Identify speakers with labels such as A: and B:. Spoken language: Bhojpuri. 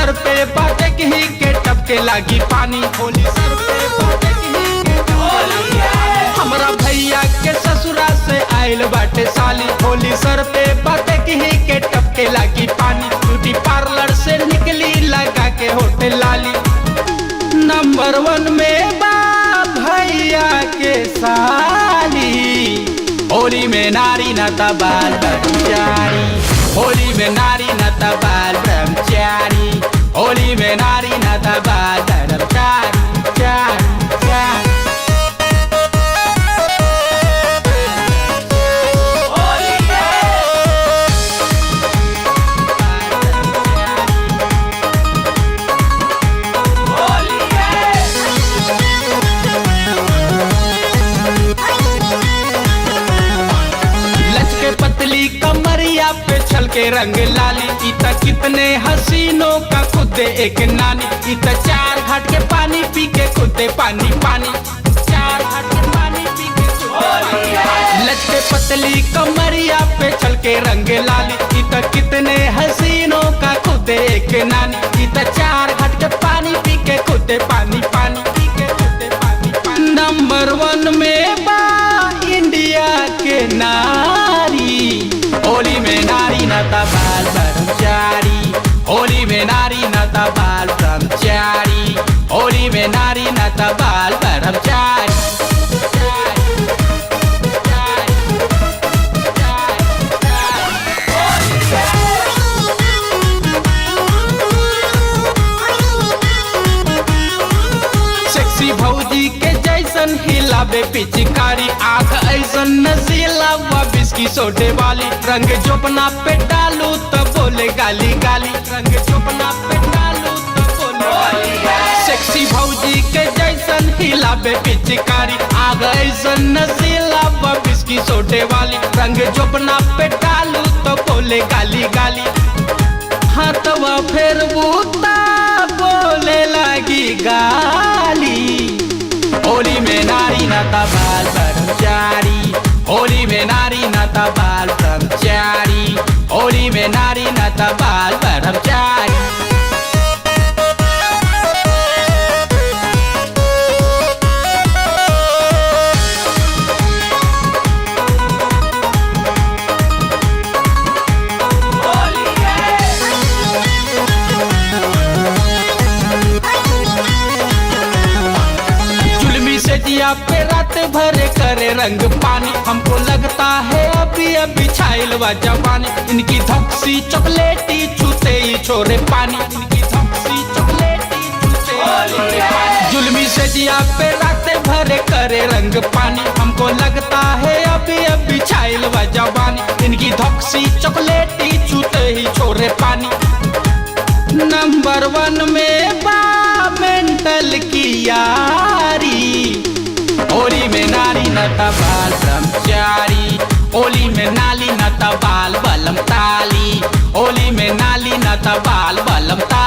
A: सर पे बाटे ही के टपके लागी पानी, होली सर पे बाटे ही के टपके लागी पानी। हमरा भैया के ससुरा से आइल बाटे साली, होली सर पे बाटे ही के टपके लागी पानी। ब्यूटी पार्लर से निकली लगा के होटल लाली। नंबर 1 में बा भैया के साली, होली में नारी न बाल ब्रह्मचारी, होली में नारी न बाल ब्रह्मचारी, होली में नारी न बाल ब्रह्मचारी, चारी चारी। पतली कमरिया पे छल के रंग लाली, इता कितने हसीनों का खुद एक नानी। इता 4 घाट के पानी पी के खुदे पानी पानी, 4 घाट के पानी पी के खुदे पानी। लचके पतली कमरिया पे छल के रंग लाली, इता कितने हसीनों का खुद एक नानी। इता 4 घाट के पानी पी के खुदे पानी पानी, पी के खुदे पानी पानी। नंबर 1 में बा इंडिया के नारी, होली में नारी न बाल ब्रह्मचारी, होली में नारी न बाल ब्रह्मचारी, होली में नारी न बाल ब्रह्मचारी। सेक्सी भौजी के जैसन हिलाबे पिचकारी, आँख ऐसन नशीला व बिस्की सोडे वाली। रंग जोपना पे डालू तो बोले गाली गाली, रंग जोपना पे डालू तो बोले गाली गाली। सेक्सी भौजी के जैसन हिलाबे पिचकारी, आँख ऐसन नशीला व बिस्की सोडे वाली। रंग जोपना पे डालू तो बोले गाली गाली। हाथवा फेर बूता बोले लगी गाली, होली में नारी न बाल ब्रह्मचारी, होली में नारी न बाल ब्रह्मचारी, होली में नारी न बाल ब्रह्मचारी। जिया पे रात भर करे रंग पानी, हमको लगता है अभी अभी छाइल वा जवानी। इनकी धक्सी चॉकलेटी छूते ही छोरे पानी, इनकी धक्सी चॉकलेटी छूते ही छोरे पानी। जुल्मी से जिया पे रात भर करे रंग पानी, हमको लगता है अभी अभी छाइल वा जवानी। इनकी धक्सी चॉकलेटी छूते ही छोरे पानी। नंबर 1 में बा मेंटल की यारी, होली में नारी न बाल ब्रह्मचारी, होली में नाली न बाल बलम ताली, होली में नाली न बाल बलम ताली।